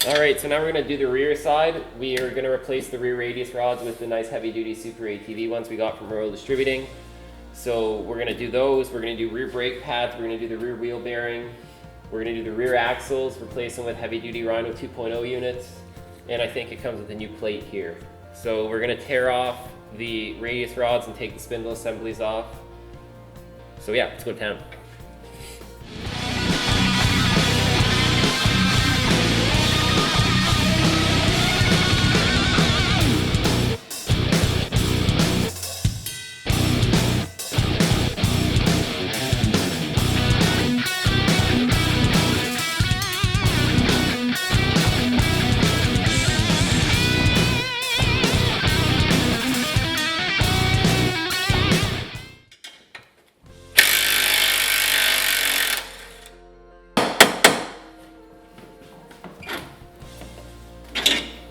Alright, so now we're going to do the rear side. We are going to replace the rear radius rods with the nice heavy duty Super ATV ones we got from Royal Distributing. So we're going to do those. We're going to do rear brake pads. We're going to do the rear wheel bearing. We're going to do the rear axles, replace them with heavy duty Rhino 2.0 units. And I think it comes with a new plate here. So we're going to tear off the radius rods and take the spindle assemblies off. So yeah, let's go to town.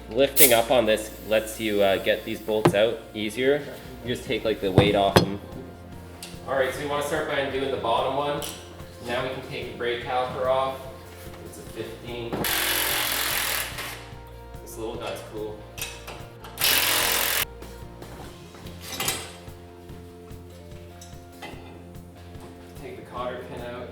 Lifting up on this lets you get these bolts out easier. You just take like the weight off them. Alright, so you want to start by undoing the bottom one. Now we can take the brake caliper off. It's a 15. This little guy's cool. Take the cotter pin out.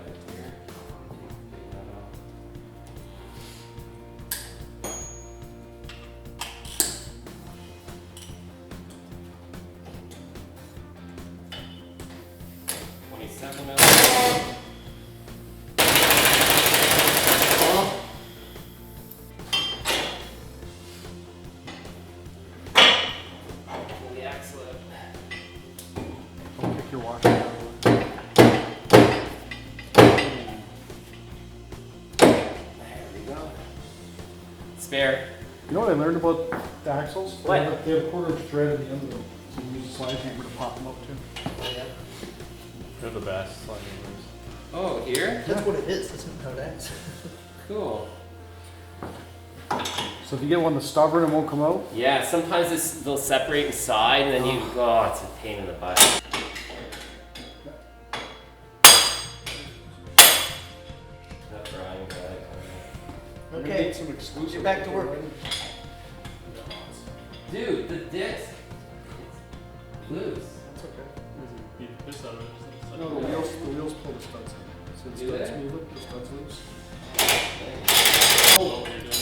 Spare. You know what I learned about the axles? What? They have a quarter-inch thread at the end of them, so you use a slide hammer to pop them up too. Oh, yeah. They're the best slide hammers. Oh, here? That's what it is. That's how it acts. Cool. So if you get one that's stubborn and won't come out? Yeah, sometimes they'll separate inside and then you, oh, it's a pain in the butt. Okay, some exclusive. get back to work. Dude, the disc, it's loose. That's okay. This out of it. No, the wheels pull the studs in. So the Do studs they? move it, the studs loose. Oh, what you're doing.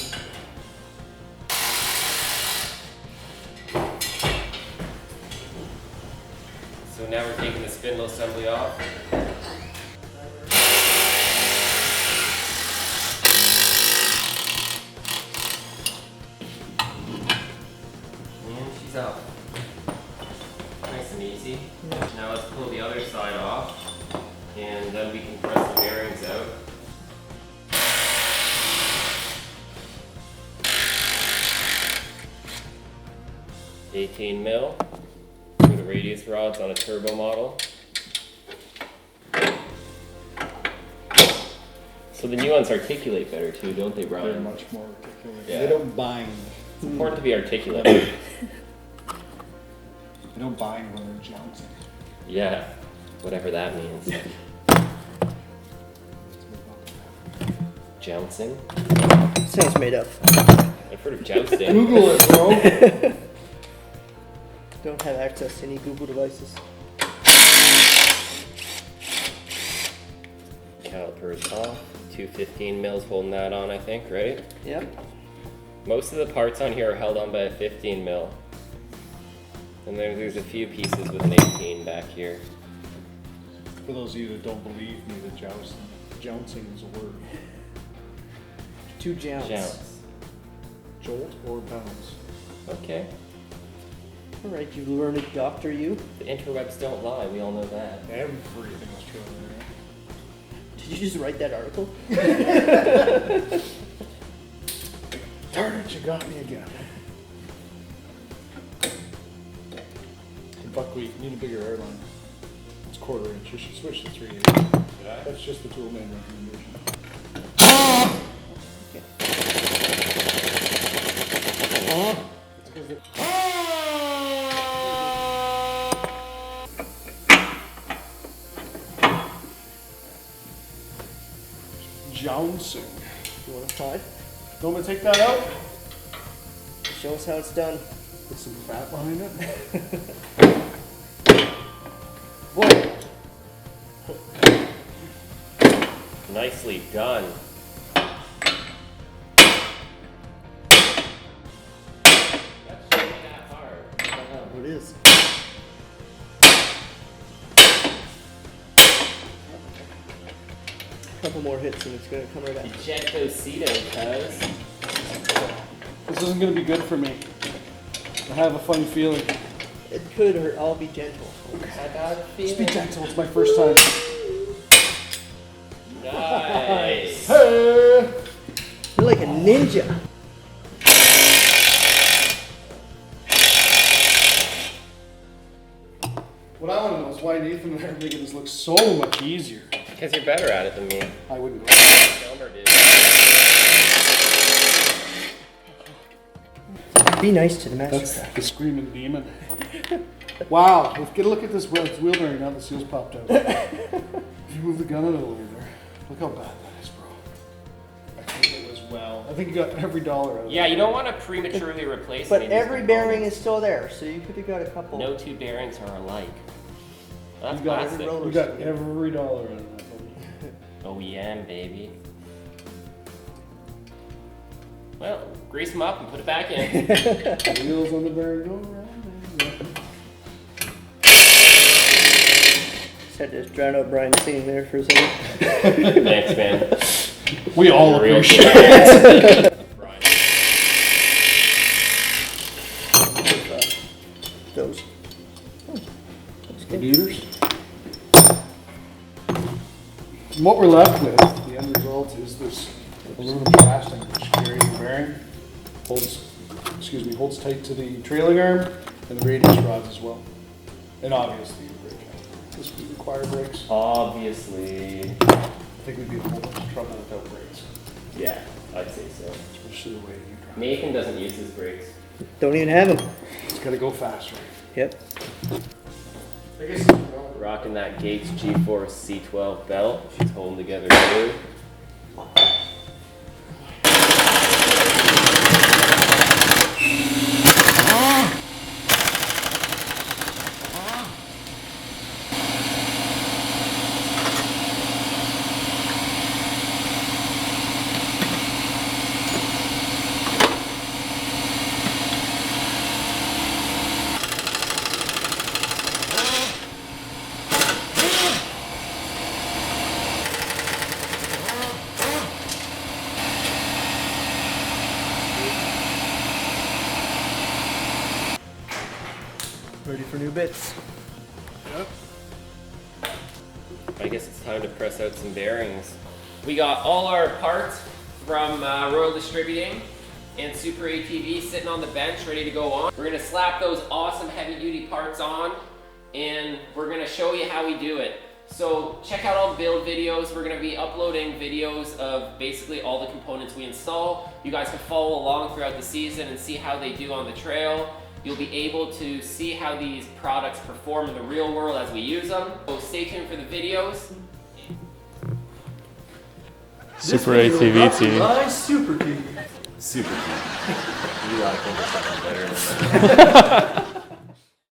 So now we're taking the spindle assembly off. 's out. Nice and easy. Yeah. Now let's pull the other side off, and then we can press the bearings out. $18mm for the radius rods on a turbo model. So the new ones articulate better too, don't they, Brian? They're much more articulate. Yeah. They don't bind. It's important to be articulate. They don't bind when they're jouncing. Yeah, whatever that means. Jouncing? Sounds made up. I've heard of jousting. Google it, bro. Don't have access to any Google devices. Calipers off. 215mm holding that on, I think, right? Yep. Most of the parts on here are held on by a 15mm. And there's a few pieces with an 18 back here. For those of you that don't believe me, the jouncing is a word. Two jounce. Jounce. Jolt or bounce. Okay. Alright, you learned doctor, you. The interwebs don't lie, we all know that. Everything is true in there. Did you just write that article? Darn it, you got me again. Buckwheat, you need a bigger airline. It's 1/4 inch. You should switch to 3/8. Yeah. That's just the toolman recommendation. Jouncing. You want to try? want me to take that out? Show us how it's done. Put some fat behind it. Whoa. Nicely done. That shouldn't be that hard. It is. Couple more hits and it's gonna come right out. Ejectocito, cuz. This isn't gonna be good for me. I have a funny feeling. It could hurt. I'll be gentle. I got a Just be feeling. gentle, it's my first time. Nice. Hey! You're like a ninja. What I want to know is why Nathan and I are making this look so much easier. Because you're better at it than me. I wouldn't go. Elmer did. Be nice to the master. That's the screaming demon. Wow, let's get a look at this wheel bearing now the seal's popped out. If you move the gun out of the way there, look how bad that is, bro. I think it was well. I think you got every dollar out of it. Yeah, you don't want to prematurely replace But any of these every bearing components. is still there, so you could have got a couple. No two bearings are alike. That's You got plastic. roller. We got every dollar out of that, buddy. OEM, baby. Well, grease them up and put it back in. The wheels on the bearing go around. Just had to drown out Brian singing there for a second. Thanks, man. We all Real appreciate it. Right. Those. The beaters. And what we're left with, the end result is this aluminum casting which carries the bearing, holds tight to the trailing arm and the radius rods as well. And obviously the brake head. This would require brakes. Obviously. I think we'd be in a whole bunch of trouble without brakes, Yeah, I'd say so. especially the way you drive. Nathan doesn't use his brakes. Don't even have them. It's gotta go faster. Yep. I guess Rocking that Gates G4 C12 belt. She's holding together too. Ready for new bits. I guess it's time to press out some bearings. We got all our parts from Royal Distributing and Super ATV sitting on the bench ready to go on. We're gonna slap those awesome heavy duty parts on and we're gonna show you how we do it. So check out all the build videos. We're gonna be uploading videos of basically all the components we install. You guys can follow along throughout the season and see how they do on the trail. You'll be able to see how these products perform in the real world as we use them. So stay tuned for the videos. Super ATV team. Super TV. Super cool. You gotta think of something better than that.